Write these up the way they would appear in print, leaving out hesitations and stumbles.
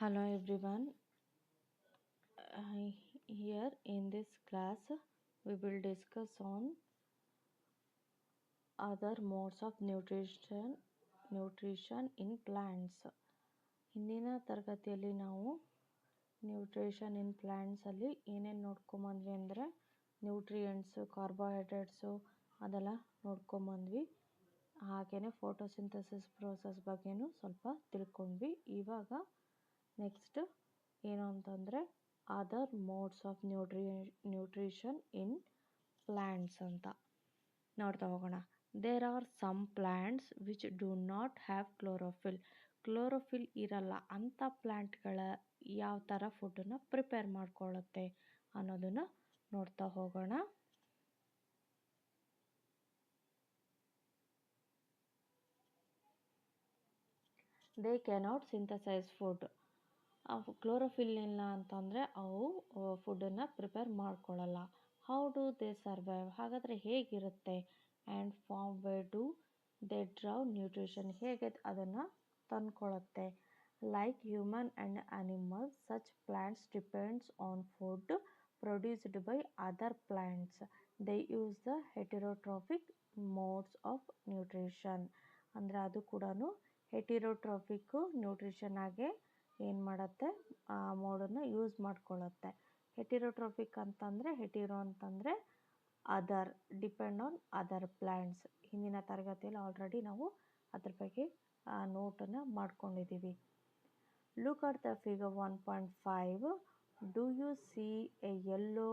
Hello everyone. Here in this class we will discuss on other modes of nutrition in plants. ಹಿಂದಿನ ತರಗತಿಯಲ್ಲಿ ನಾವು nutrition in plants ಅಲ್ಲಿ ಏನೇನು ನೋಡ್ಕೊಂಬಂದ್ವಿ ಅಂದರೆ nutrients carbohydrates ಅದೆಲ್ಲ ನೋಡ್ಕೊಂಬಂದ್ವಿ. ಹಾಗೆಯೇ ಫೋಟೋಸಿಂಥಸಿಸ್ ಪ್ರೋಸೆಸ್ ಬಗ್ಗೆನೂ ಸ್ವಲ್ಪ ತಿಳ್ಕೊಂಡ್ವಿ. ಇವಾಗ ನೆಕ್ಸ್ಟ್ ಏನು ಅಂತಂದರೆ other modes of nutrition in plants ಅಂತ ನೋಡ್ತಾ ಹೋಗೋಣ. There are some plants which do not have chlorophyll ಇರಲ್ಲ. ಅಂಥ ಪ್ಲ್ಯಾಂಟ್ಗಳ ಯಾವ ಥರ ಫುಡ್ಡನ್ನು ಪ್ರಿಪೇರ್ ಮಾಡ್ಕೊಳ್ಳುತ್ತೆ ಅನ್ನೋದನ್ನು ನೋಡ್ತಾ ಹೋಗೋಣ. They cannot synthesise food. Chlorophyll ಇಲ್ಲ ಅಂತಂದರೆ ಅವು ಫುಡ್ಡನ್ನು ಪ್ರಿಪೇರ್ ಮಾಡ್ಕೊಳ್ಳಲ್ಲ. How do they survive? ಹಾಗಾದರೆ ಹೇಗಿರುತ್ತೆ? And from where do they derive nutrition? ಹೇಗೆ ಅದನ್ನು ತಂದ್ಕೊಳ್ಳುತ್ತೆ? Like human and animals, such plants depends on food produced by other plants. They use the heterotrophic modes of nutrition. ಅಂದರೆ ಅದು ಕೂಡ ಹೆಟೆರೋಟ್ರಾಫಿಕ್ nutrition ಆಗಿ ಏನು ಮಾಡುತ್ತೆ, ಆ ಮೋಡನ್ನು ಯೂಸ್ ಮಾಡ್ಕೊಳ್ಳುತ್ತೆ. ಹೆಟೆರೋಟ್ರಾಫಿಕ್ ಅಂತಂದರೆ ಅಂತಂದರೆ other, depend on other plants. ಹಿಂದಿನ ತರಗತಿಯಲ್ಲಿ ಆಲ್ರೆಡಿ ನಾವು ಅದ್ರ ಬಗ್ಗೆ ನೋಟನ್ನು ಮಾಡ್ಕೊಂಡಿದ್ದೀವಿ. Look at the figure 1.5. Do U C A yellow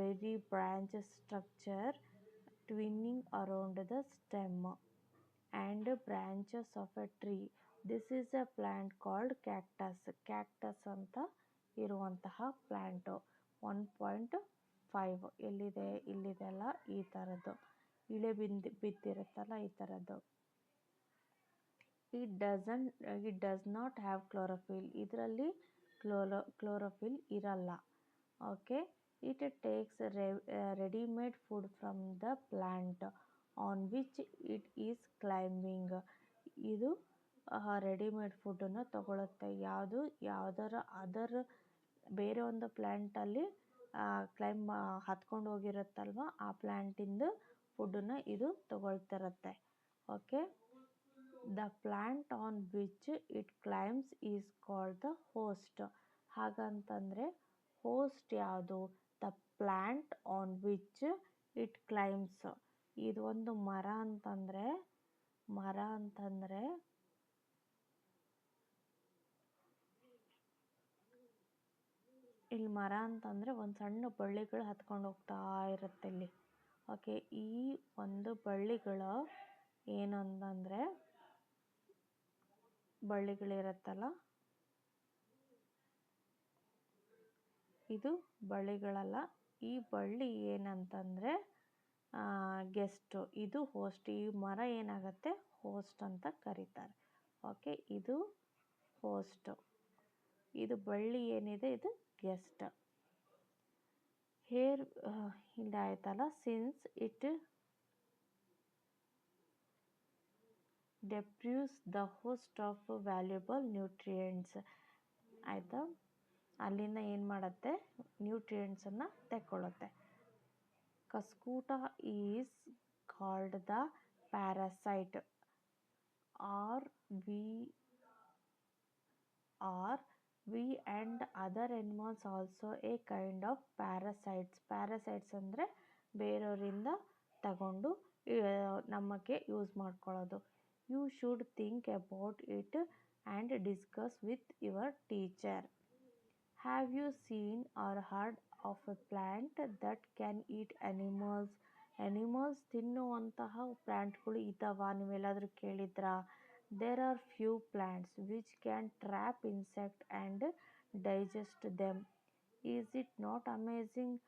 very branch structure twinning around the stem and branches of A tree? This is A plant called cactus. Cactus ಅಂತ ಇರುವಂತಹ plant. 1.5 ಎಲ್ಲಿದೆ? ಇಲ್ಲಿದೆಲ್ಲ ಈ ಥರದ್ದು ಇಳೆ ಬಿದ್ದಿರುತ್ತಲ್ಲ, ಈ ಥರದ್ದು. It does not have chlorophyll. ಇದರಲ್ಲಿ chlorophyll ಇರಲ್ಲ. Okay. It takes readymade food from the plant on which it is climbing. ಇದು ರೆಡಿಮೇಡ್ ಫುಡ್ಡನ್ನು ತಗೊಳುತ್ತೆ. ಯಾವುದರ ಅದರ್ ಬೇರೆ ಒಂದು ಪ್ಲ್ಯಾಂಟಲ್ಲಿ ಹತ್ಕೊಂಡು ಹೋಗಿರುತ್ತಲ್ವ, ಆ ಪ್ಲ್ಯಾಂಟಿಂದು ಫುಡ್ಡನ್ನು ಇದು ತಗೊಳ್ತಿರುತ್ತೆ. Okay. The plant on which it climbs is called the host. ಹಾಗಂತಂದರೆ ಹೋಸ್ಟ್ ಯಾವುದು? The plant on which it climbs. ಇದು ಒಂದು ಮರ ಅಂತಂದರೆ ಇಲ್ಲಿ ಮರ ಅಂತಂದರೆ ಒಂದು ಸಣ್ಣ ಬಳ್ಳಿಗಳು ಹತ್ಕೊಂಡು ಹೋಗ್ತಾ ಇರುತ್ತೆ ಇಲ್ಲಿ. ಓಕೆ. ಈ ಒಂದು ಬಳ್ಳಿಗಳು ಏನು ಅಂತಂದರೆ ಬಳ್ಳಿಗಳಿರುತ್ತಲ್ಲ, ಇದು ಬಳ್ಳಿಗಳಲ್ಲ. ಈ ಬಳ್ಳಿ ಏನಂತಂದರೆ ಗೆಸ್ಟು, ಇದು ಹೋಸ್ಟ್. ಈ ಮರ ಏನಾಗುತ್ತೆ? ಹೋಸ್ಟ್ ಅಂತ ಕರೀತಾರೆ. ಓಕೆ. ಇದು ಹೋಸ್ಟು, ಇದು ಬಳ್ಳಿ ಏನಿದೆ ಇದು ಗೆಸ್ಟ್. ಹೇರ್ ಇದಾಯ್ತಲ್ಲ, since it deprives the host of valuable nutrients. ಆಯಿತಾ? ಅಲ್ಲಿಂದ ಏನು ಮಾಡುತ್ತೆ? ನ್ಯೂಟ್ರಿಯೆಂಟ್ಸನ್ನು ತೆಕ್ಕೊಳ್ಳುತ್ತೆ. Cuscuta is called the parasite. We and other animals also a kind of parasites. Parasites ಅಂದರೆ ಬೇರೆಯವರಿಂದ ತಗೊಂಡು ನಮಗೆ ಯೂಸ್ ಮಾಡ್ಕೊಳ್ಳೋದು. You should think about it and discuss with your teacher. Have you seen or heard of a plant that can eat animals ತಿನ್ನುವಂತಹ ಪ್ಲ್ಯಾಂಟ್ಗಳು ಇದ್ದಾವ? ನೀವೆಲ್ಲಾದರೂ ಕೇಳಿದ್ರಾ? There are few plants which can trap insect and digest them. Is it not amazing?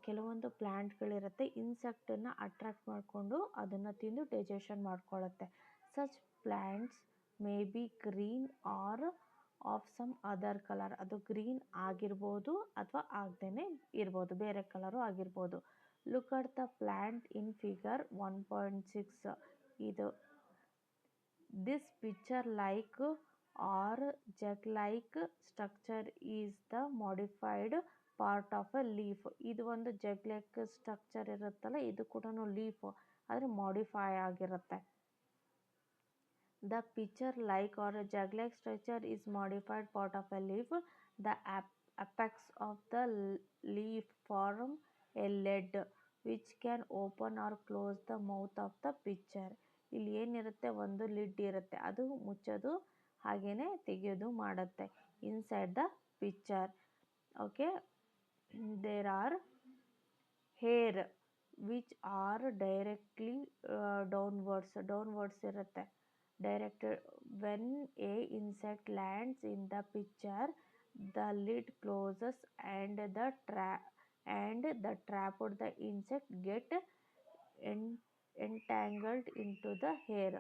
ಕೆಲವೊಂದು ಪ್ಲ್ಯಾಂಟ್ಗಳಿರುತ್ತೆ, ಇನ್ಸೆಕ್ಟನ್ನು attract ಮಾಡಿಕೊಂಡು ಅದನ್ನು ತಿಂದು ಡೈಜೆಷನ್ ಮಾಡ್ಕೊಳ್ಳುತ್ತೆ. Such plants may be green or of some other colour. ಅದು ಗ್ರೀನ್ ಆಗಿರ್ಬೋದು ಅಥವಾ ಆಗದೇ ಇರ್ಬೋದು, ಬೇರೆ ಕಲರು ಆಗಿರ್ಬೋದು. Look at the plant in figure 1.6. ಇದು this pitcher like or jug-like structure is the modified part of a leaf. ಇದು ಒಂದು jug-like structure ಇರುತ್ತಲ್ಲ, ಇದು ಕೂಡ ಲೀಫ್ ಆದರೆ ಮಾಡಿಫೈ ಆಗಿರುತ್ತೆ. The pitcher-like or jug-like structure is modified part of a leaf. The apex of the leaf form a lid which can open or close the mouth of the pitcher. ಇಲ್ಲಿ ಏನಿರುತ್ತೆ, ಒಂದು lid ಇರುತ್ತೆ, ಅದು ಮುಚ್ಚೋದು ಹಾಗೇನೆ ತೆಗೆಯೋದು ಮಾಡುತ್ತೆ inside the picture. Okay, there are hair which are directly downwards ಇರುತ್ತೆ. Directed when a insect lands in the pitcher, the lid closes and the trapped the insect get entangled into the hair.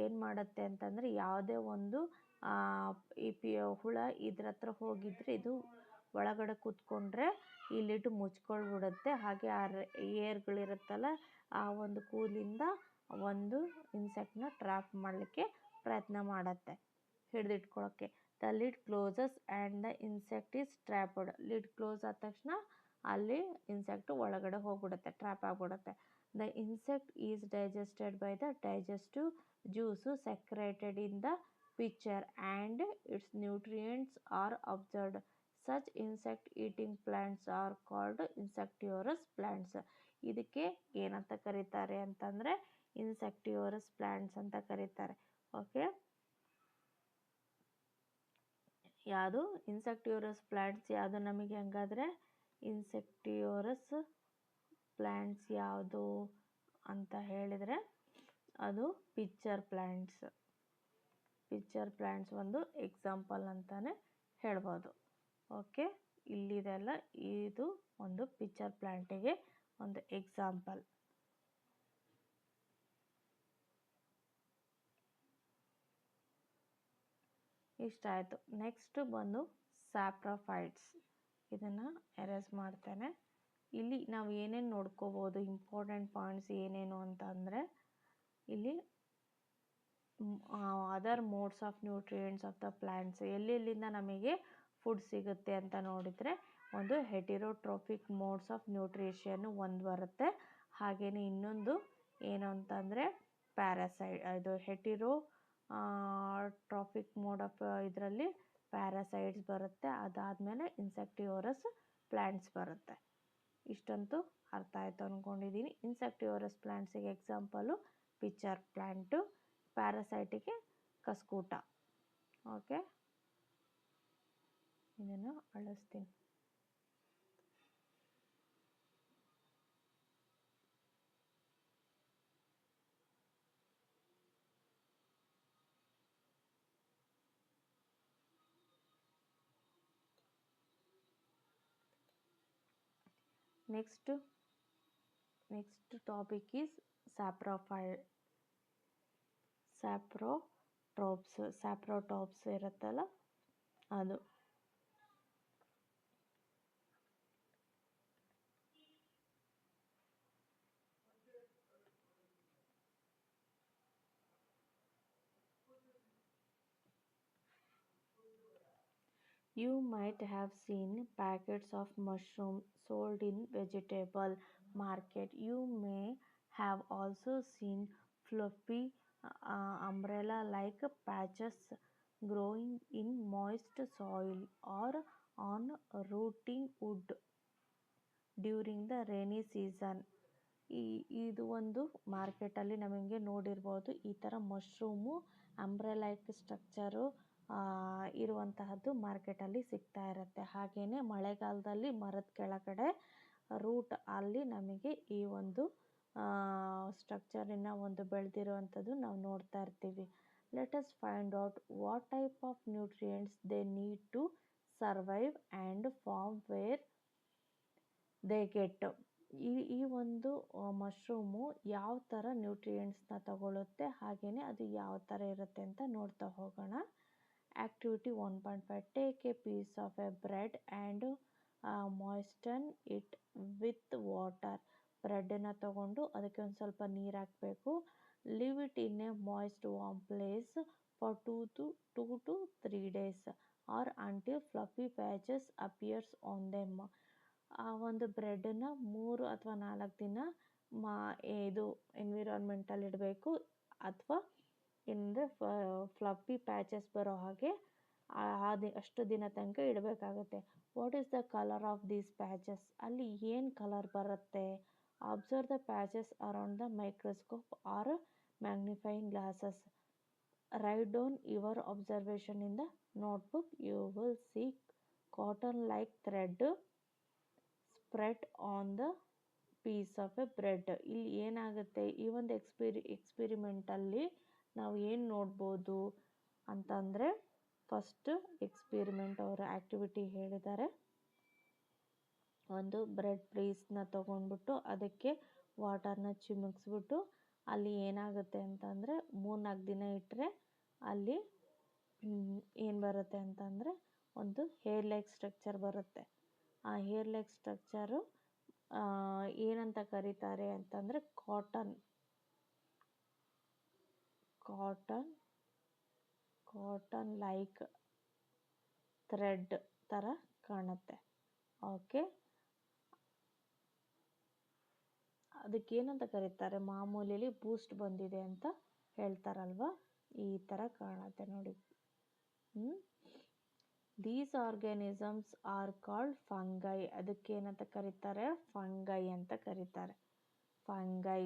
ಏನು ಮಾಡುತ್ತೆ ಅಂತಂದರೆ, ಯಾವುದೇ ಒಂದು ಹುಳ ಇದ್ರ ಹತ್ರ ಹೋಗಿದ್ರೆ ಇದು ಒಳಗಡೆ ಕೂತ್ಕೊಂಡ್ರೆ ಈ ಲಿಡ್ ಮುಚ್ಕೊಳ್ಬಿಡುತ್ತೆ. ಹಾಗೆ ಆ ಏರ್ಗಳಿರುತ್ತಲ್ಲ, ಆ ಒಂದು ಕೂಲಿಂದ ಒಂದು ಇನ್ಸೆಕ್ಟ್ನ ಟ್ರ್ಯಾಪ್ ಮಾಡಲಿಕ್ಕೆ ಪ್ರಯತ್ನ ಮಾಡುತ್ತೆ, ಹಿಡಿದಿಟ್ಕೊಳ್ಳೋಕ್ಕೆ. The lid closes and the insect is trapped. Lid close ಆದ ತಕ್ಷಣ ಅಲ್ಲಿ ಇನ್ಸೆಕ್ಟ್ ಒಳಗಡೆ ಹೋಗ್ಬಿಡುತ್ತೆ, ಟ್ರ್ಯಾಪ್ ಆಗಿಬಿಡುತ್ತೆ. The insect is digested by the digestive juice secreted in the pitcher and its nutrients are absorbed. Such insect eating plants are called insectivorous plants. ಇದಕ್ಕೆ ಏನಂತ ಕರೀತಾರೆ ಅಂತಂದರೆ ಇನ್ಸೆಕ್ಟಿವರಸ್ ಪ್ಲಾಂಟ್ಸ್ ಅಂತ ಕರೀತಾರೆ. ಓಕೆ, ಯಾವುದು ಇನ್ಸೆಕ್ಟಿವರಸ್ ಪ್ಲಾಂಟ್ಸ್ ಯಾವುದು ನಮಗೆ? ಹಂಗಾದರೆ ಇನ್ಸೆಕ್ಟಿವರಸ್ ಪ್ಲಾಂಟ್ಸ್ ಯಾವುದು ಅಂತ ಹೇಳಿದರೆ ಅದು ಪಿಕ್ಚರ್ ಪ್ಲಾಂಟ್ಸ್. ಪಿಕ್ಚರ್ ಪ್ಲಾಂಟ್ಸ್ ಒಂದು ಎಕ್ಸಾಂಪಲ್ ಅಂತಲೇ ಹೇಳ್ಬೋದು. ಓಕೆ, ಇಲ್ಲಿದೆಲ್ಲ ಇದು ಒಂದು ಪಿಕ್ಚರ್ ಪ್ಲಾಂಟಿಗೆ ಒಂದು ಎಕ್ಸಾಂಪಲ್. ಇಷ್ಟ ಆಯಿತು. ನೆಕ್ಸ್ಟ್ ಬಂದು ಸ್ಯಾಪ್ರೋಫೈಟ್ಸ್. ಇದನ್ನು ಎರೇಸ್ ಮಾಡ್ತೇನೆ. ಇಲ್ಲಿ ನಾವು ಏನೇನು ನೋಡ್ಕೋಬೋದು, ಇಂಪಾರ್ಟೆಂಟ್ ಪಾಯಿಂಟ್ಸ್ ಏನೇನು ಅಂತ ಅಂದರೆ, ಇಲ್ಲಿ other modes of nutrients of the plants, ಎಲ್ಲೆಲ್ಲಿಂದ ನಮಗೆ ಫುಡ್ ಸಿಗುತ್ತೆ ಅಂತ ನೋಡಿದರೆ, ಒಂದು ಹೆಟಿರೋಟ್ರೋಫಿಕ್ ಮೋಡ್ಸ್ ಆಫ್ ನ್ಯೂಟ್ರಿಷನ್ ಒಂದು ಬರುತ್ತೆ. ಹಾಗೆಯೇ ಇನ್ನೊಂದು ಏನು ಅಂತಂದರೆ ಇದು ಟ್ರಾಫಿಕ್ ಮೋಡ್ ಆಫ್ ಇದರಲ್ಲಿ ಪ್ಯಾರಾಸೈಟ್ಸ್ ಬರುತ್ತೆ. ಅದಾದಮೇಲೆ ಇನ್ಸೆಕ್ಟಿವರಸ್ ಪ್ಲಾಂಟ್ಸ್ ಬರುತ್ತೆ. ಇಷ್ಟಂತೂ ಅರ್ಥ ಆಯಿತು ಅಂದ್ಕೊಂಡಿದ್ದೀನಿ. ಇನ್ಸೆಕ್ಟಿವರಸ್ ಪ್ಲಾಂಟ್ಸಿಗೆ ಎಕ್ಸಾಂಪಲು ಪಿಕ್ಚರ್ ಪ್ಲಾಂಟು, ಪ್ಯಾರಾಸೈಟಿಗೆ ಕಸ್ಕೂಟ. ಓಕೆ, ಇದನ್ನು ಅಳಿಸ್ತೀನಿ. ನೆಕ್ಸ್ಟ್ ಟಾಪಿಕ್ ಈಸ್ ಸ್ಯಾಪ್ರೋಟ್ರಾಪ್ಸ್ ಇರುತ್ತಲ್ಲ ಅದು. You might have seen packets of mushroom sold in vegetable market. You may have also seen fluffy umbrella-like patches growing in moist soil or on rotting wood during the rainy season. ಇದು ಒಂದು ಮಾರ್ಕೆಟಲ್ಲಿ ನಮಗೆ ನೋಡಿರ್ಬೋದು. ಈ ಥರ mushroom ಅಂಬ್ರೆಲೈಕ್ structure ಇರುವಂತಹದ್ದು ಮಾರ್ಕೆಟಲ್ಲಿ ಸಿಗ್ತಾ ಇರುತ್ತೆ. ಹಾಗೆಯೇ ಮಳೆಗಾಲದಲ್ಲಿ ಮರದ ಕೆಳಗಡೆ ರೂಟ್ ಅಲ್ಲಿ ನಮಗೆ ಈ ಒಂದು ಸ್ಟ್ರಕ್ಚರಿನ ಒಂದು ಬೆಳೆದಿರುವಂಥದ್ದು ನಾವು ನೋಡ್ತಾ ಇರ್ತೀವಿ. Let us find out what type of nutrients they need to survive and from where they get. ಈ ಒಂದು ಮಶ್ರೂಮು ಯಾವ ಥರ ನ್ಯೂಟ್ರಿಯೆಂಟ್ಸ್ನ ತಗೊಳ್ಳುತ್ತೆ, ಹಾಗೆಯೇ ಅದು ಯಾವ ಥರ ಇರುತ್ತೆ ಅಂತ ನೋಡ್ತಾ ಹೋಗೋಣ. Activity 1.5. Take a piece of a bread and moisten it with water. ಬ್ರೆಡ್ಡನ್ನು ತಗೊಂಡು ಅದಕ್ಕೆ ಒಂದು ಸ್ವಲ್ಪ ನೀರು ಹಾಕಬೇಕು. Leave it in a moist warm place for 2 to 3 days or until fluffy patches appears on them. ಆ ಒಂದು ಬ್ರೆಡನ್ನ 3 ಅಥವಾ 4 ದಿನ ಇದು ಎನ್ವಿರಾನ್ಮೆಂಟಲ್ಲಿ ಇಡಬೇಕು, ಅಥವಾ ಏನಂದರೆ ಫ್ಲಫಿ ಪ್ಯಾಚಸ್ ಬರೋ ಹಾಗೆ ಅಷ್ಟು ದಿನ ತನಕ ಇಡಬೇಕಾಗುತ್ತೆ. What is the colour of these patches? ಅಲ್ಲಿ ಏನು ಕಲರ್ ಬರುತ್ತೆ? Observe the patches around the microscope or magnifying glasses. Write down your observation in the notebook. You will see cotton-like thread spread on the piece of a bread. ಇಲ್ಲಿ ಏನಾಗುತ್ತೆ, ಈ ಒಂದು experimentally ನಾವು ಏನು ನೋಡ್ಬೋದು ಅಂತಂದರೆ, ಫಸ್ಟ್ ಎಕ್ಸ್ಪೆರಿಮೆಂಟ್ ಅವರ activity ಹೇಳಿದ್ದಾರೆ. ಒಂದು ಬ್ರೆಡ್ ಪೀಸ್ನ ತೊಗೊಂಡ್ಬಿಟ್ಟು ಅದಕ್ಕೆ ವಾಟರ್ನ ಚಿಮುಕ್ಸ್ಬಿಟ್ಟು ಅಲ್ಲಿ ಏನಾಗುತ್ತೆ ಅಂತಂದರೆ 3-4 ದಿನ ಇಟ್ಟರೆ ಅಲ್ಲಿ ಏನು ಬರುತ್ತೆ ಅಂತಂದರೆ ಒಂದು ಹೇರ್ ಲೈಕ್ ಸ್ಟ್ರಕ್ಚರ್ ಬರುತ್ತೆ. ಆ ಹೇರ್ ಲೈಕ್ ಸ್ಟ್ರಕ್ಚರು ಏನಂತ ಕರೀತಾರೆ ಅಂತಂದರೆ ಕಾಟನ್ ಲೈಕ್ ಥ್ರೆಡ್ ಥರ ಕಾಣುತ್ತೆ. ಓಕೆ, ಅದಕ್ಕೇನಂತ ಕರೀತಾರೆ? ಮಾಮೂಲಿಯಲ್ಲಿ ಬೂಸ್ಟ್ ಬಂದಿದೆ ಅಂತ ಹೇಳ್ತಾರಲ್ವ, ಈ ಥರ ಕಾಣುತ್ತೆ ನೋಡಿ. These organisms are called fungi. ಅದಕ್ಕೇನಂತ ಕರೀತಾರೆ? ಫಂಗೈ ಅಂತ ಕರೀತಾರೆ. ಫಂಗೈ.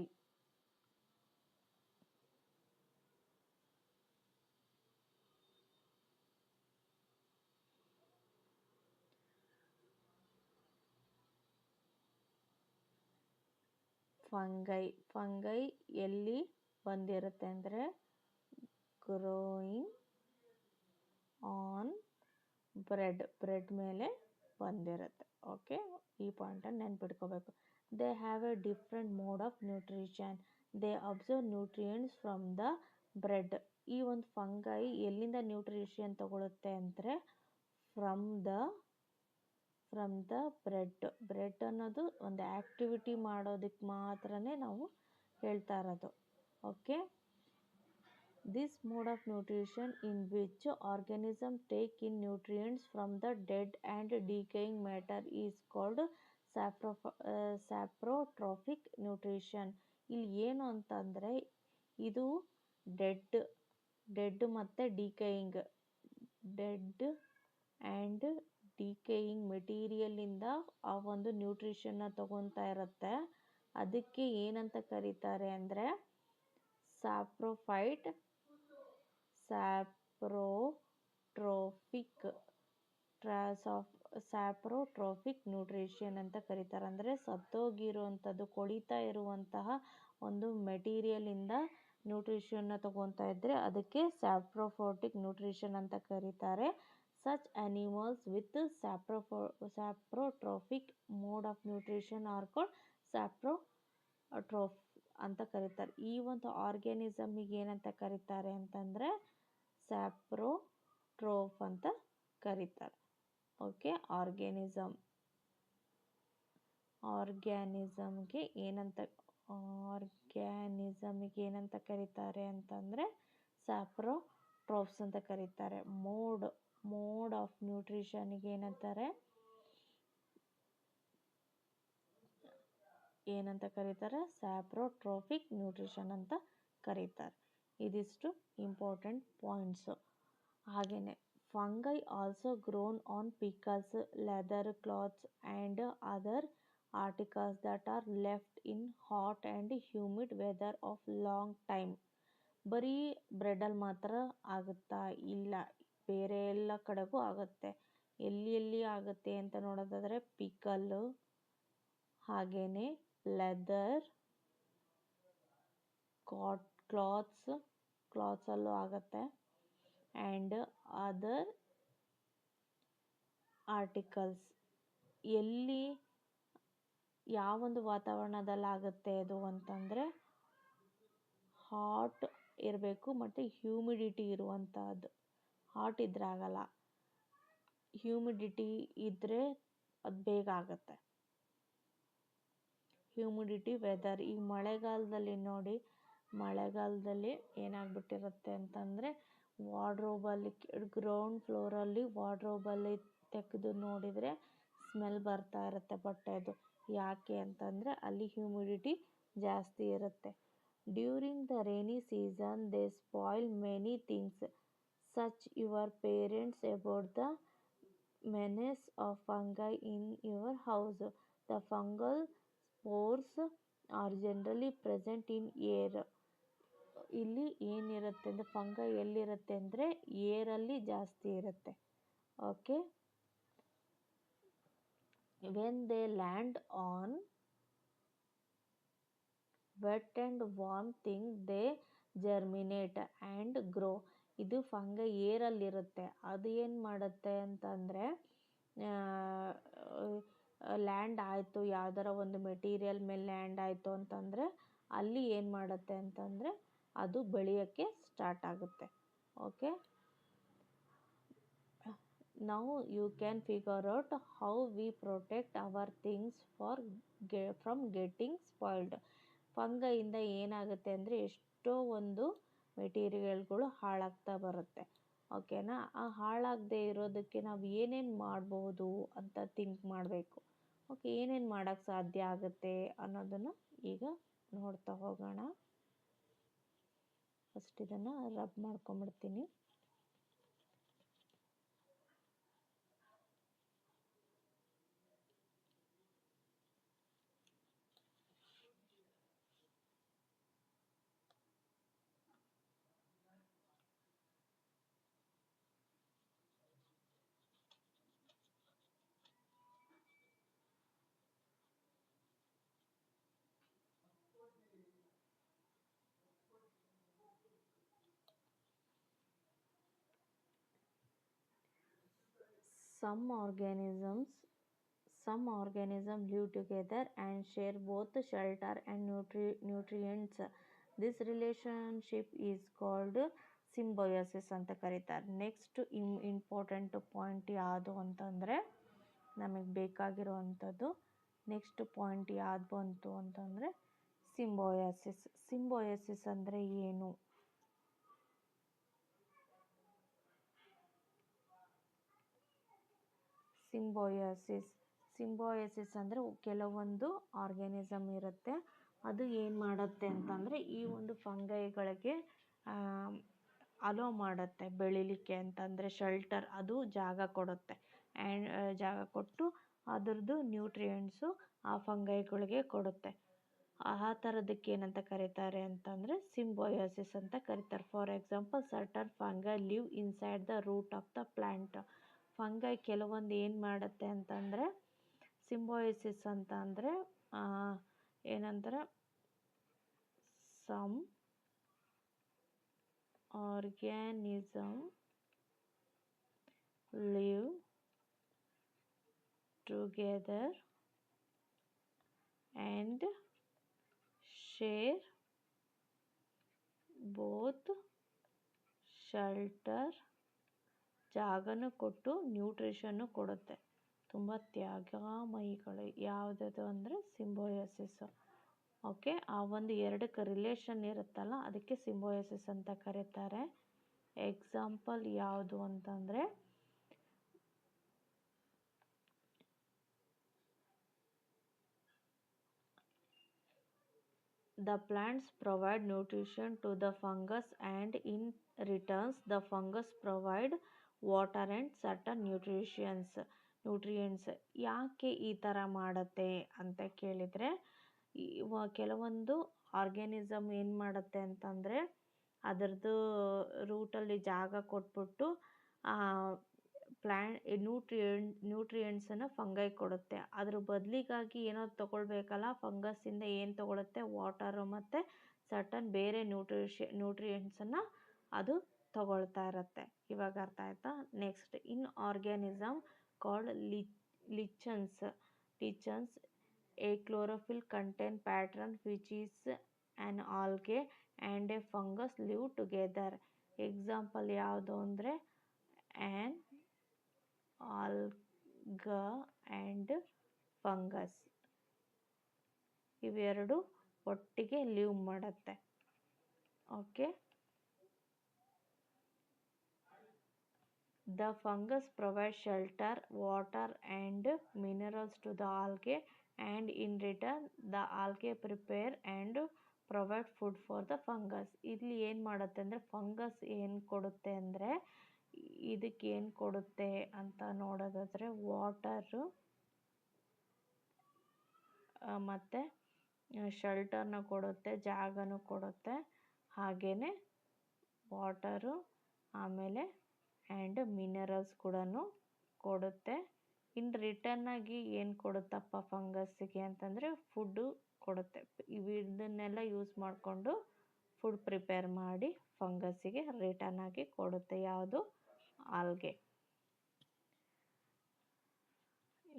ಫಂಗೈ ಎಲ್ಲಿ ಬಂದಿರುತ್ತೆ ಅಂದರೆ ಗ್ರೋಯಿಂಗ್ ಆನ್ ಬ್ರೆಡ್ ಮೇಲೆ ಬಂದಿರುತ್ತೆ. ಓಕೆ, ಈ ಪಾಯಿಂಟನ್ನು ನೆನ್ಪಿಟ್ಕೋಬೇಕು. They have a different mode of nutrition. They absorb nutrients from the bread. ಈ ಒಂದು ಫಂಗೈ ಎಲ್ಲಿಂದ ನ್ಯೂಟ್ರಿಷನ್ ತಗೊಳುತ್ತೆ ಅಂದರೆ ಫ್ರಮ್ ದ ಬ್ರೆಡ್ ಅನ್ನೋದು ಒಂದು ಆ್ಯಕ್ಟಿವಿಟಿ ಮಾಡೋದಕ್ಕೆ ಮಾತ್ರನೇ ನಾವು ಹೇಳ್ತಾ ಇರೋದು. Okay, this mode of nutrition in which organism take in nutrients from the dead and decaying matter is called saprotrophic nutrition. ಇಲ್ಲಿ ಏನು ಅಂತಂದರೆ ಇದು ಡೆಡ್ ಮತ್ತು ಡೆಡ್ ಆ್ಯಂಡ್ ಡಿಕೇಯಿಂಗ್ ಮೆಟೀರಿಯಲಿಂದ ಆ ಒಂದು ನ್ಯೂಟ್ರಿಷನ್ನ ತಗೊತಾ ಇರುತ್ತೆ. ಅದಕ್ಕೆ ಏನಂತ ಕರೀತಾರೆ ಅಂದರೆ ಸ್ಯಾಪ್ರೋಟ್ರೋಫಿಕ್ ನ್ಯೂಟ್ರಿಷನ್ ಅಂತ ಕರೀತಾರೆ. ಅಂದರೆ ಸತ್ತೋಗಿರುವಂಥದ್ದು, ಕೊಳಿತಾ ಇರುವಂತಹ ಒಂದು ಮೆಟೀರಿಯಲಿಂದ ನ್ಯೂಟ್ರಿಷನ್ನ ತಗೊತಾ ಇದ್ದರೆ ಅದಕ್ಕೆ ಸ್ಯಾಪ್ರೋಟ್ರೋಫಿಕ್ ನ್ಯೂಟ್ರಿಷನ್ ಅಂತ ಕರೀತಾರೆ. Such animals with saprotrophic mode of nutrition are called saprotroph ಅಂತ ಕರೀತಾರೆ. ಈ ಒಂದು ಆರ್ಗ್ಯಾನಿಸಮಿಗೆ ಏನಂತ ಕರೀತಾರೆ ಅಂತಂದರೆ ಸ್ಯಾಪ್ರೋಟ್ರೋಫ್ ಅಂತ ಕರೀತಾರೆ. ಓಕೆ, ಆರ್ಗ್ಯಾನಿಸಮಿಗೆ ಏನಂತ ಕರೀತಾರೆ ಅಂತಂದರೆ ಸ್ಯಾಪ್ರೋಟ್ರೋಫ್ಸ್ ಅಂತ ಕರೀತಾರೆ. ಮೋಡ್ ಆಫ್ ನ್ಯೂಟ್ರಿಷನ್ಗೆ ಏನಂತ ಕರೀತಾರೆ? ಸ್ಯಾಪ್ರೋಟ್ರೋಫಿಕ್ ನ್ಯೂಟ್ರಿಷನ್ ಅಂತ ಕರೀತಾರೆ. ಇದಿಷ್ಟು ಇಂಪಾರ್ಟೆಂಟ್ ಪಾಯಿಂಟ್ಸು. ಹಾಗೆಯೇ fungi also grown on pickles, leather, clothes and other articles that are left in hot and humid weather of long time. ಬರೀ ಬ್ರೆಡಲ್ಲಿ ಮಾತ್ರ ಆಗುತ್ತಾ? ಇಲ್ಲ, ಬೇರೆ ಎಲ್ಲ ಕಡೆಗೂ ಆಗುತ್ತೆ. ಎಲ್ಲಿ ಆಗುತ್ತೆ ಅಂತ ನೋಡೋದಾದರೆ ಪಿಕಲ್ಲು, ಹಾಗೆಯೇ ಲೆದರ್, ಕ್ಲಾತ್ಸಲ್ಲೂ ಆಗುತ್ತೆ, ಆ್ಯಂಡ್ ಅದರ್ ಆರ್ಟಿಕಲ್ಸ್. ಎಲ್ಲಿ ಯಾವೊಂದು ವಾತಾವರಣದಲ್ಲಿ ಆಗುತ್ತೆ ಅದು ಅಂತಂದರೆ ಹಾಟ್ ಇರಬೇಕು ಮತ್ತು ಹ್ಯೂಮಿಡಿಟಿ ಇರುವಂಥದ್ದು. ಹಾಟ್ ಇದ್ದರೆ ಆಗಲ್ಲ, ಹ್ಯೂಮಿಡಿಟಿ ಇದ್ದರೆ ಅದು ಬೇಗ ಆಗುತ್ತೆ. Humidity weather. ಈಗ ಮಳೆಗಾಲದಲ್ಲಿ ನೋಡಿ, ಮಳೆಗಾಲದಲ್ಲಿ ಏನಾಗ್ಬಿಟ್ಟಿರುತ್ತೆ ಅಂತಂದರೆ ವಾರ್ಡ್ರೋಬಲ್ಲಿ ಗ್ರೌಂಡ್ ಫ್ಲೋರಲ್ಲಿ ವಾರ್ಡ್ರೋಬಲ್ಲಿ ತೆಗೆದು ನೋಡಿದರೆ ಸ್ಮೆಲ್ ಬರ್ತಾ ಇರುತ್ತೆ ಬಟ್ಟೆದು. ಯಾಕೆ ಅಂತಂದರೆ ಅಲ್ಲಿ ಹ್ಯೂಮಿಡಿಟಿ ಜಾಸ್ತಿ ಇರುತ್ತೆ. During the rainy season they spoil many things such your parents about the menace of fungi in your house. The fungal spores are generally present in air. ಇಲ್ಲಿ ಏನಿರುತ್ತೆ ಅಂದರೆ ಫಂಗೈ ಎಲ್ಲಿರುತ್ತೆ ಅಂದರೆ ಏರಲ್ಲಿ ಜಾಸ್ತಿ ಇರುತ್ತೆ. Okay, when they land on wet and warm thing they germinate and grow. ಇದು fungi ಏರಲ್ಲಿರುತ್ತೆ. ಅದು ಏನು ಮಾಡುತ್ತೆ ಅಂತಂದರೆ ಲ್ಯಾಂಡ್ ಆಯಿತು, ಯಾವ್ದಾರ ಒಂದು ಮೆಟೀರಿಯಲ್ ಮೇಲೆ ಲ್ಯಾಂಡ್ ಆಯಿತು ಅಂತಂದರೆ ಅಲ್ಲಿ ಏನು ಮಾಡುತ್ತೆ ಅಂತಂದರೆ ಅದು ಬೆಳೆಯೋಕ್ಕೆ ಸ್ಟಾರ್ಟ್ ಆಗುತ್ತೆ. Okay, now you can figure out how we protect our things from getting spoiled. ಫಂಗೈಯಿಂದ ಏನಾಗುತ್ತೆ ಅಂದರೆ ಎಷ್ಟೋ ಒಂದು ಮೆಟೀರಿಯಲ್ಗಳು ಹಾಳಾಗ್ತಾ ಬರುತ್ತೆ. ಓಕೆನಾ, ಆ ಹಾಳಾಗದೆ ಇರೋದಕ್ಕೆ ನಾವು ಏನೇನು ಮಾಡ್ಬೋದು ಅಂತ ಥಿಂಕ್ ಮಾಡಬೇಕು. ಓಕೆ, ಏನೇನು ಮಾಡೋಕ್ಕೆ ಸಾಧ್ಯ ಆಗುತ್ತೆ ಅನ್ನೋದನ್ನು ಈಗ ನೋಡ್ತಾ ಹೋಗೋಣ. ಫಸ್ಟ್ ಇದನ್ನು rub ಮಾಡ್ಕೊಂಬಿಡ್ತೀನಿ. Some organisms live together and share both shelter and nutrients. This relationship is called symbiosis ಅಂತ ಕರೀತಾರೆ. ನೆಕ್ಸ್ಟ್ ಇಂಪಾರ್ಟೆಂಟ್ ಪಾಯಿಂಟ್ ಯಾವುದು ಅಂತಂದರೆ ನಮಗೆ ಬೇಕಾಗಿರುವಂಥದ್ದು ನೆಕ್ಸ್ಟ್ ಪಾಯಿಂಟ್ ಯಾವುದು ಬಂತು ಅಂತಂದರೆ ಸಿಂಬೋಯಾಸಿಸ್. ಸಿಂಬೋಯಾಸಿಸ್ ಅಂದರೆ ಏನು? ಸಿಂಬೋಯಾಸಿಸ್ ಅಂದರೆ ಕೆಲವೊಂದು ಆರ್ಗ್ಯಾನಿಸಮ್ ಇರುತ್ತೆ, ಅದು ಏನು ಮಾಡುತ್ತೆ ಅಂತಂದರೆ ಈ ಒಂದು ಫಂಗೈಗಳಿಗೆ ಅಲೋ ಮಾಡುತ್ತೆ ಬೆಳಿಲಿಕ್ಕೆ ಅಂತಂದರೆ ಶೆಲ್ಟರ್, ಅದು ಜಾಗ ಕೊಡುತ್ತೆ. ಆ್ಯಂಡ್ ಜಾಗ ಕೊಟ್ಟು ಅದರದ್ದು ನ್ಯೂಟ್ರಿಯೆಂಟ್ಸು ಆ ಫಂಗೈಗಳಿಗೆ ಕೊಡುತ್ತೆ. ಆ ಥರದಕ್ಕೆ ಏನಂತ ಕರೀತಾರೆ ಅಂತಂದರೆ ಸಿಂಬೋಯಾಸಿಸ್ ಅಂತ ಕರೀತಾರೆ. For example, certain fungi live inside the root of the plant. Fungi ಕೆಲವೊಂದು ಏನು ಮಾಡುತ್ತೆ ಅಂತಂದರೆ ಸಿಂಬೋಯಾಸಿಸ್ ಅಂತ ಅಂದರೆ ಏನಂತಾರೆ, some organism live together and share both shelter, ಜಾಗನೂ ಕೊಟ್ಟು ನ್ಯೂಟ್ರಿಷನ್ನು ಕೊಡುತ್ತೆ. ತುಂಬ ತ್ಯಾಗಮಯಿಗಳು. ಯಾವುದದು ಅಂದರೆ ಸಿಂಬೋಯಾಸಿಸ್. ಓಕೆ, ಆ ಒಂದು ಎರಡಕ್ಕೆ ರಿಲೇಷನ್ ಇರುತ್ತಲ್ಲ ಅದಕ್ಕೆ ಸಿಂಬೋಯಾಸಿಸ್ ಅಂತ ಕರೀತಾರೆ. ಎಕ್ಸಾಂಪಲ್ ಯಾವುದು ಅಂತಂದರೆ the plants provide nutrition to the fungus and in returns the fungus provide water and certain nutrients. ಯಾಕೆ ಈ ಥರ ಮಾಡುತ್ತೆ ಅಂತ ಕೇಳಿದರೆ ಕೆಲವೊಂದು ಆರ್ಗ್ಯಾನಿಸಮ್ ಏನು ಮಾಡುತ್ತೆ ಅಂತಂದರೆ ಅದರದ್ದು ರೂಟಲ್ಲಿ ಜಾಗ ಕೊಟ್ಬಿಟ್ಟು ನ್ಯೂಟ್ರಿಯೆಂಟ್ಸನ್ನು ಫಂಗೈ ಕೊಡುತ್ತೆ. ಅದ್ರ ಬದಲಿಗಾಗಿ ಏನೋ ತೊಗೊಳ್ಬೇಕಲ್ಲ, ಫಂಗಸ್ಸಿಂದ ಏನು ತೊಗೊಳುತ್ತೆ, ವಾಟರು ಮತ್ತು ಸರ್ಟನ್ ಬೇರೆ ನ್ಯೂಟ್ರಿಯೆಂಟ್ಸನ್ನು ಅದು ತಗೊಳ್ತಾ ಇರುತ್ತೆ. ಇವಾಗ ಅರ್ಥ ಆಯ್ತಾ? Next, an organism called lichens. A chlorophyll contain ಪ್ಯಾಟ್ರನ್ which is an algae and a fungus live together. Example ಯಾವುದು ಅಂದರೆ ಆ್ಯನ್ ಆಲ್ಗಾ ಆ್ಯಂಡ್ ಫಂಗಸ್, ಇವೆರಡು ಒಟ್ಟಿಗೆ ಲಿವ್ ಮಾಡುತ್ತೆ. Okay, The fungus provides shelter, water, and minerals to the algae, and in return, the algae prepare and provide food for the fungus. ಇಲ್ಲಿ ಏನು ಮಾಡುತ್ತೆ ಅಂದರೆ fungus ಏನು ಕೊಡುತ್ತೆ ಅಂದರೆ ಇದಕ್ಕೆ ಏನು ಕೊಡುತ್ತೆ ಅಂತ ನೋಡೋದಾದರೆ ವಾಟರು ಮತ್ತು ಶೆಲ್ಟರ್ನ ಕೊಡುತ್ತೆ, ಜಾಗನೂ ಕೊಡುತ್ತೆ, ಹಾಗೆಯೇ ವಾಟರು ಆಮೇಲೆ ಆ್ಯಂಡ್ ಮಿನರಲ್ಸ್ ಕೂಡ ಕೊಡುತ್ತೆ. ಇನ್ ರಿಟರ್ನಾಗಿ ಏನು ಕೊಡುತ್ತಪ್ಪ ಫಂಗಸ್ಸಿಗೆ ಅಂತಂದರೆ ಫುಡ್ಡು ಕೊಡುತ್ತೆ. ಇದನ್ನೆಲ್ಲ ಯೂಸ್ ಮಾಡಿಕೊಂಡು ಫುಡ್ ಪ್ರಿಪೇರ್ ಮಾಡಿ ಫಂಗಸ್ಸಿಗೆ ರಿಟರ್ನ್ ಆಗಿ ಕೊಡುತ್ತೆ. ಯಾವುದು? ಆಲ್ಗೆ.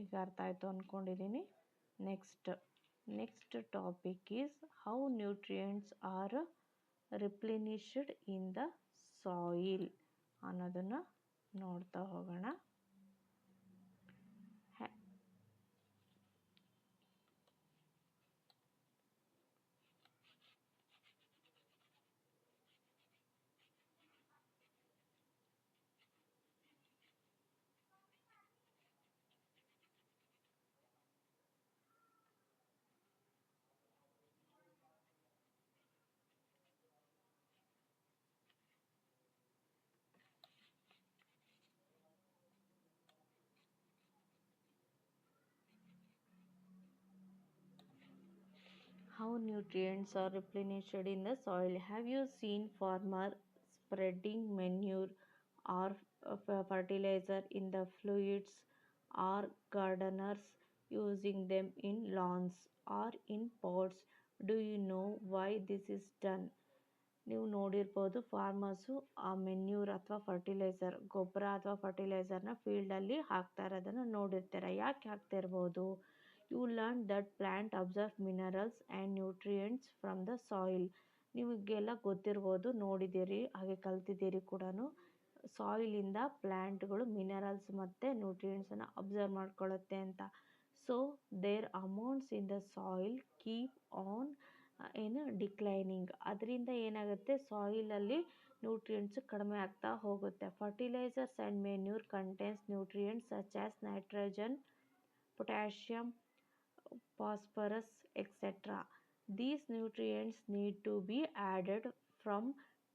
ಈಗ ಅರ್ಥ ಆಯಿತು ಅಂದ್ಕೊಂಡಿದ್ದೀನಿ. Next topic is how nutrients are replenished in the soil ಅನ್ನೋದನ್ನು ನೋಡ್ತಾ ಹೋಗೋಣ. How nutrients are replenished in the soil. Have you seen farmer spreading manure or fertilizer in the fluids, or gardeners using them in lawns or in pots? Do you know why this is done? ನೀವು ನೋಡಿರ್ಬೋದು, farmers ಆ manure ಅಥವಾ fertiliser, ಗೊಬ್ಬರ ಅಥವಾ ಫರ್ಟಿಲೈಸರ್ನ ಫೀಲ್ಡಲ್ಲಿ ಹಾಕ್ತಾ ಇರೋದನ್ನು ನೋಡಿರ್ತಾರೆ. ಯಾಕೆ ಹಾಕ್ತಾ ಇರ್ಬೋದು? You learn that plant absorb minerals and nutrients from the soil. ನಿಮಗೆಲ್ಲ ಗೊತ್ತಿರ್ಬೋದು, ನೋಡಿದ್ದೀರಿ, ಹಾಗೆ ಕಲ್ತಿದ್ದೀರಿ ಕೂಡ. ಸಾಯಿಲಿಂದ ಪ್ಲ್ಯಾಂಟ್ಗಳು ಮಿನರಲ್ಸ್ ಮತ್ತು ನ್ಯೂಟ್ರಿಯೆಂಟ್ಸನ್ನು ಅಬ್ಸರ್ವ್ ಮಾಡ್ಕೊಳ್ಳುತ್ತೆ ಅಂತ. So their amounts in the soil keep on declining. ಅದರಿಂದ ಏನಾಗುತ್ತೆ, ಸಾಯಿಲಲ್ಲಿ ನ್ಯೂಟ್ರಿಯೆಂಟ್ಸ್ ಕಡಿಮೆ ಆಗ್ತಾ ಹೋಗುತ್ತೆ. Fertilizers and manure contains nutrients such as nitrogen, potassium, phosphorus, etc. These nutrients need to be added from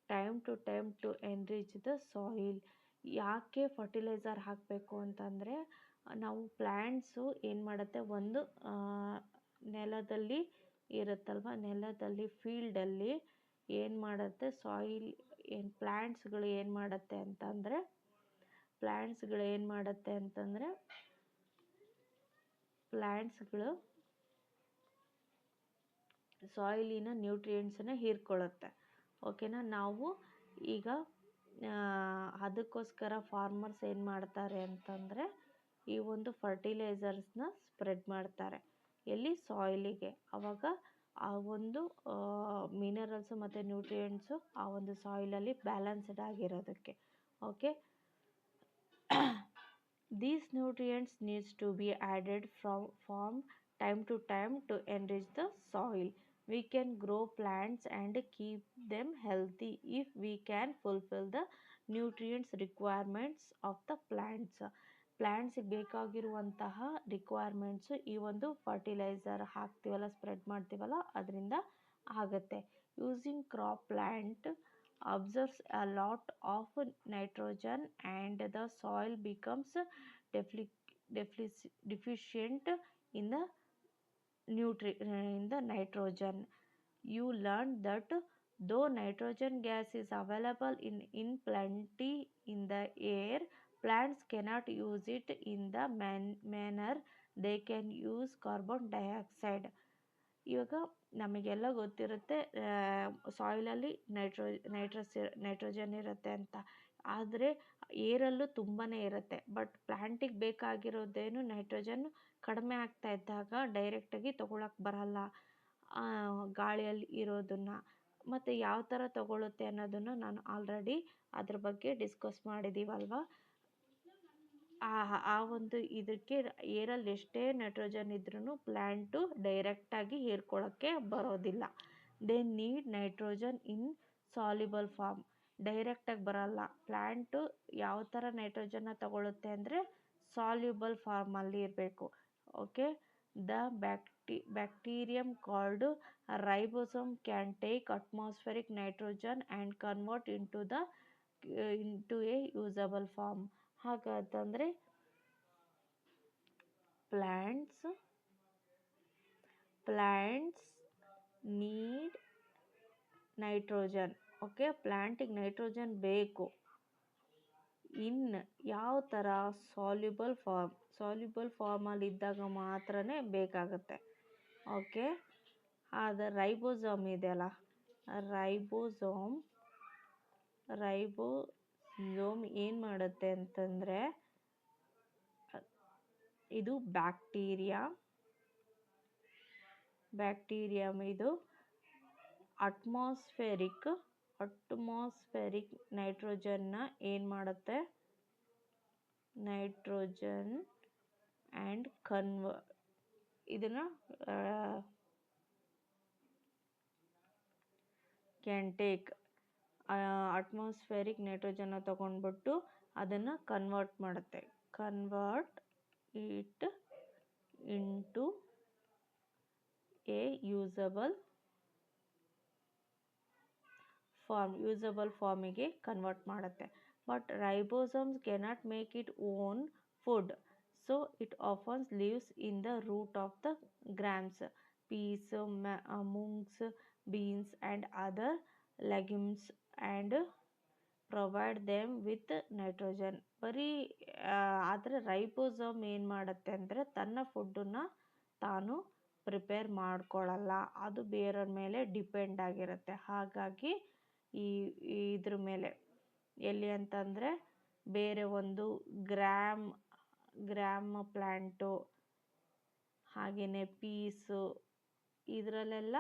time to time to enrich the soil. ಯಾಕೆ fertiliser ಹಾಕಬೇಕು ಅಂತಂದರೆ, ನಾವು ಪ್ಲ್ಯಾಂಟ್ಸು ಏನು ಮಾಡುತ್ತೆ, ಒಂದು ನೆಲದಲ್ಲಿ ಇರುತ್ತಲ್ವ, ನೆಲದಲ್ಲಿ ಫೀಲ್ಡಲ್ಲಿ ಏನು ಮಾಡುತ್ತೆ, ಸಾಯಿಲ್ ಪ್ಲ್ಯಾಂಟ್ಸ್ಗಳು ಏನು ಮಾಡುತ್ತೆ ಅಂತಂದರೆ ಪ್ಲ್ಯಾಂಟ್ಸ್ಗಳು ಸಾಯಿಲಿನ ನ್ಯೂಟ್ರಿಯೆಂಟ್ಸನ್ನು ಹೀರ್ಕೊಳ್ಳುತ್ತೆ. ಓಕೆನಾ? ನಾವು ಈಗ ಅದಕ್ಕೋಸ್ಕರ ಫಾರ್ಮರ್ಸ್ ಏನು ಮಾಡ್ತಾರೆ ಅಂತಂದರೆ ಈ ಒಂದು ಫರ್ಟಿಲೈಸರ್ಸ್ನ ಸ್ಪ್ರೆಡ್ ಮಾಡ್ತಾರೆ. ಎಲ್ಲಿ? ಸಾಯಿಲಿಗೆ. ಆವಾಗ ಆ ಒಂದು ಮಿನರಲ್ಸು ಮತ್ತು ನ್ಯೂಟ್ರಿಯೆಂಟ್ಸು ಆ ಒಂದು ಸಾಯಿಲಲ್ಲಿ ಬ್ಯಾಲೆನ್ಸ್ಡ್ ಆಗಿರೋದಕ್ಕೆ. Okay, these nutrients needs to be added from time to time to enrich the soil. We can grow plants and keep them healthy if we can fulfill the nutrients requirements of the plants. ಪ್ಲ್ಯಾಂಟ್ಸಿಗೆ ಬೇಕಾಗಿರುವಂತಹ requirements ಈ ಒಂದು fertiliser ಹಾಕ್ತೀವಲ್ಲ, spread ಮಾಡ್ತೀವಲ್ಲ, ಅದರಿಂದ ಆಗುತ್ತೆ. Using crop plant absorbs a lot of nitrogen and the soil becomes deficient in the nitrogen. You learn that though nitrogen gas is available in plenty in the air, plants cannot use it in the manner they can use carbon dioxide. ಇವಾಗ ನಮಗೆಲ್ಲ ಗೊತ್ತಿರುತ್ತೆ ಸಾಯಿಲಲ್ಲಿ nitrogen ಇರುತ್ತೆ ಅಂತ, ಆದರೆ ಏರಲ್ಲೂ ತುಂಬಾ ಇರುತ್ತೆ. But ಪ್ಲ್ಯಾಂಟಿಗೆ ಬೇಕಾಗಿರೋದೇನು nitrogen ಕಡಿಮೆ ಆಗ್ತಾ ಇದ್ದಾಗ ಡೈರೆಕ್ಟಾಗಿ ತೊಗೊಳಕ್ಕೆ ಬರಲ್ಲ ಗಾಳಿಯಲ್ಲಿ ಇರೋದನ್ನು. ಮತ್ತು ಯಾವ ಥರ ತೊಗೊಳುತ್ತೆ ಅನ್ನೋದನ್ನು ನಾನು ಆಲ್ರೆಡಿ ಅದ್ರ ಬಗ್ಗೆ ಡಿಸ್ಕಸ್ ಮಾಡಿದ್ದೀವಲ್ವ. ಆ ಒಂದು ಇದಕ್ಕೆ ಏರಲ್ಲಿ ಎಷ್ಟೇ ನೈಟ್ರೋಜನ್ ಇದ್ರೂ ಪ್ಲ್ಯಾಂಟು ಡೈರೆಕ್ಟಾಗಿ ಹೀರ್ಕೊಳ್ಳೋಕ್ಕೆ ಬರೋದಿಲ್ಲ. They need nitrogen in soluble form. ಡೈರೆಕ್ಟಾಗಿ ಬರಲ್ಲ. ಪ್ಲ್ಯಾಂಟು ಯಾವ ಥರ ನೈಟ್ರೋಜನ್ನ ತಗೊಳುತ್ತೆ ಅಂದರೆ ಸಾಲ್ಯುಬಲ್ ಫಾರ್ಮಲ್ಲಿ ಇರಬೇಕು. Okay, the bacterium called ribosome can take atmospheric nitrogen and convert into a usable form. ಹಾಗಂತಂದರೆ ಪ್ಲ್ಯಾಂಟ್ಸ್ ನೀಡ್ ನೈಟ್ರೋಜನ್. ಓಕೆ, ಪ್ಲ್ಯಾಂಟಿಗೆ ನೈಟ್ರೋಜನ್ ಬೇಕು. ಯಾವ ಥರ? ಸಾಲ್ಯುಬಲ್ ಫಾರ್ಮಲ್ಲಿ ಇದ್ದಾಗ ಮಾತ್ರ ಬೇಕಾಗುತ್ತೆ. ಓಕೆ, ಅದು ರೈಬೋಸೋಮ್ ಇದೆಯಲ್ಲ, ರೈಬೋಸೋಮ್ ಏನು ಮಾಡುತ್ತೆ ಅಂತಂದರೆ, ಇದು ಬ್ಯಾಕ್ಟೀರಿಯಮ್ ಇದು ಅಟ್ಮಾಸ್ಫೆರಿಕ್ ನೈಟ್ರೋಜನ್ನ ಏನು ಮಾಡುತ್ತೆ, ನೈಟ್ರೋಜನ್ ಆ್ಯಂಡ್ ಇದನ್ನು ಕ್ಯಾನ್ ಟೇಕ್ ಅಟ್ಮಾಸ್ಫೆರಿಕ್ ನೈಟ್ರೋಜನ್ನ ತಗೊಂಡ್ಬಿಟ್ಟು ಅದನ್ನು ಕನ್ವರ್ಟ್ ಮಾಡುತ್ತೆ. Convert it into a usable ಫಾರ್ಮಿಗೆ ಕನ್ವರ್ಟ್ ಮಾಡುತ್ತೆ. But ribosomes cannot make it own food, so it often lives in the root of the grams, peas, mungs, beans and other legumes and provide them with nitrogen. ಆದರೆ ribosome ಏನು ಮಾಡುತ್ತೆ ಅಂದರೆ ತನ್ನ ಫುಡ್ಡನ್ನು ತಾನು prepare ಮಾಡ್ಕೊಳ್ಳಲ್ಲ, ಅದು ಬೇರೆಯವ್ರ ಮೇಲೆ ಡಿಪೆಂಡ್ ಆಗಿರುತ್ತೆ. ಹಾಗಾಗಿ ಇದ್ರ ಮೇಲೆ ಎಲ್ಲಿ ಅಂತಂದರೆ ಬೇರೆ ಒಂದು ಗ್ರಾಮ್ ಪ್ಲ್ಯಾಂಟು ಹಾಗೆಯೇ ಪೀಸು ಇದರಲ್ಲೆಲ್ಲ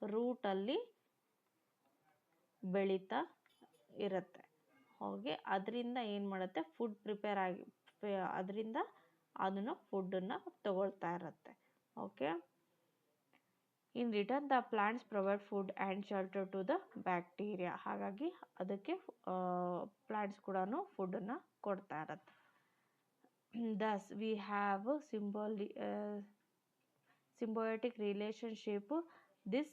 ರೂಟಲ್ಲಿ ಬೆಳೀತಾ ಇರುತ್ತೆ. ಹೋಗಿ ಅದರಿಂದ ಏನು ಮಾಡುತ್ತೆ, ಫುಡ್ ಪ್ರಿಪೇರ್ ಅದರಿಂದ ಅದನ್ನು ಫುಡ್ಡನ್ನು ತಗೊಳ್ತಾ ಇರುತ್ತೆ. Okay, in return the plants provide food and shelter to the bacteria. ಹಾಗಾಗಿ ಅದಕ್ಕೆ ಪ್ಲಾಂಟ್ಸ್ ಕೂಡ ಫುಡ್ಡನ್ನು ಕೊಡ್ತಾ ಇರುತ್ತೆ. Thus we have symbiotic relationship. This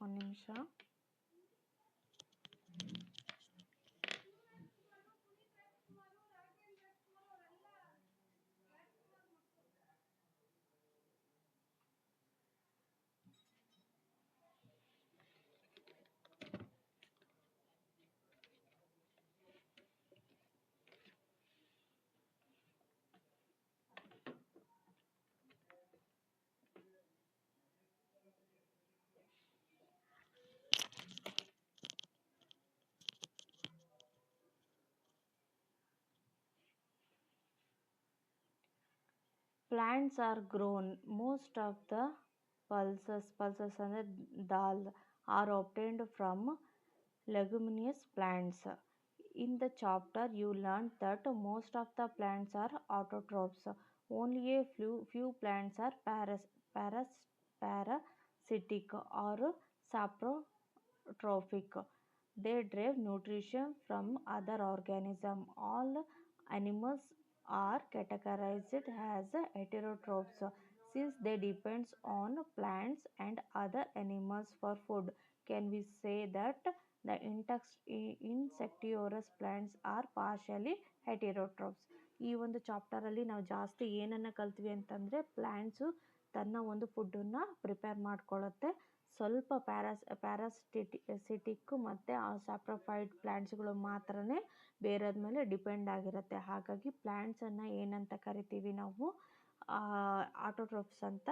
ಒಂದು ನಿಮಿಷ. Plants are grown. Most of the pulses ಅಂದರೆ dal are obtained from leguminous plants. In the chapter you learned that most of the plants are autotrophs. Only a few plants are parasitic or saprotrophic. They derive nutrition from other organisms. All animals are categorized as heterotrophs since they depend on plants and other animals for food. Can we say that the insectivorous plants are partially heterotrophs? ಈ ಒಂದು ಚಾಪ್ಟರಲ್ಲಿ ನಾವು ಜಾಸ್ತಿ ಏನನ್ನು ಕಲ್ತ್ವಿ ಅಂತಂದರೆ plants ತನ್ನ ಒಂದು ಫುಡ್ಡನ್ನು prepare ಮಾಡ್ಕೊಳ್ಳುತ್ತೆ. ಸ್ವಲ್ಪ ಪ್ಯಾರಾಸಿಟಿಕ್ ಮತ್ತು ಸ್ಯಾಪ್ರೋಫೈಟ್ ಪ್ಲ್ಯಾಂಟ್ಸ್ಗಳು ಮಾತ್ರ ಬೇರೆದ ಮೇಲೆ ಡಿಪೆಂಡ್ ಆಗಿರುತ್ತೆ. ಹಾಗಾಗಿ ಪ್ಲ್ಯಾಂಟ್ಸನ್ನು ಏನಂತ ಕರಿತೀವಿ ನಾವು, ಆಟೋಟ್ರೋಫ್ಸ್ ಅಂತ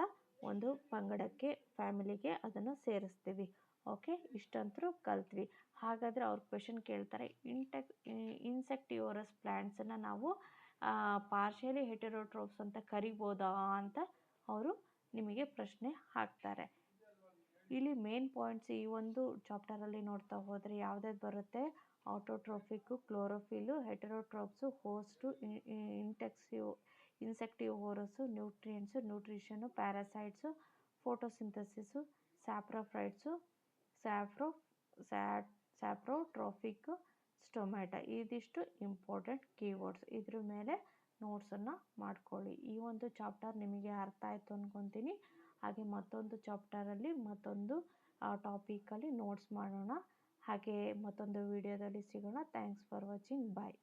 ಒಂದು ಪಂಗಡಕ್ಕೆ, ಫ್ಯಾಮಿಲಿಗೆ ಅದನ್ನು ಸೇರಿಸ್ತೀವಿ. ಓಕೆ, ಇಷ್ಟಂತರೂ ಕಲ್ತ್ವಿ. ಹಾಗಾದರೆ ಅವ್ರು ಕ್ವೆಶನ್ ಕೇಳ್ತಾರೆ, ಇನ್ಸೆಕ್ಟಿವೋರಸ್ ಪ್ಲ್ಯಾಂಟ್ಸನ್ನು ನಾವು ಪಾರ್ಷಿಯಲಿ ಹೆಟೆರೋಟ್ರೋಪ್ಸ್ ಅಂತ ಕರಿಬೋದಾ ಅಂತ ಅವರು ನಿಮಗೆ ಪ್ರಶ್ನೆ ಹಾಕ್ತಾರೆ. ಇಲ್ಲಿ ಮೇನ್ ಪಾಯಿಂಟ್ಸ್ ಈ ಒಂದು ಚಾಪ್ಟರಲ್ಲಿ ನೋಡ್ತಾ ಹೋದರೆ ಯಾವ್ದಾದ್ರು ಬರುತ್ತೆ, ಆಟೋಟ್ರೋಫಿಕ್ಕು, ಕ್ಲೋರೋಫಿಲ್ಲು, ಹೆಟೆರೋಟ್ರೋಪ್ಸು, ಹೋಸ್ಟು, ಇನ್ಸೆಕ್ಟಿವೋರಸ್ಸು, ನ್ಯೂಟ್ರಿಯೆಂಟ್ಸು, ನ್ಯೂಟ್ರಿಷನ್ನು, ಪ್ಯಾರಾಸೈಟ್ಸು, ಫೋಟೋಸಿಂಥಸಿಸು, ಸ್ಯಾಪ್ರೋಫೈಟ್ಸು, ಸ್ಯಾಪ್ರೋಟ್ರೋಫಿಕ್, ಸ್ಟೊಮ್ಯಾಟ. ಇದಿಷ್ಟು ಇಂಪಾರ್ಟೆಂಟ್ ಕೀವರ್ಡ್ಸ್. ಇದ್ರ ಮೇಲೆ ನೋಟ್ಸನ್ನು ಮಾಡ್ಕೊಳ್ಳಿ. ಈ ಒಂದು ಚಾಪ್ಟರ್ ನಿಮಗೆ ಅರ್ಥ ಆಯಿತು ಅಂದ್ಕೊತೀನಿ. ಹಾಗೆ ಮತ್ತೊಂದು ಚಾಪ್ಟರಲ್ಲಿ ಮತ್ತೊಂದು ಟಾಪಿಕಲ್ಲಿ ನೋಟ್ಸ್ ಮಾಡೋಣ. ಹಾಗೆ ಮತ್ತೊಂದು ವಿಡಿಯೋದಲ್ಲಿ ಸಿಗೋಣ. Thanks for watching. ಬಾಯ್.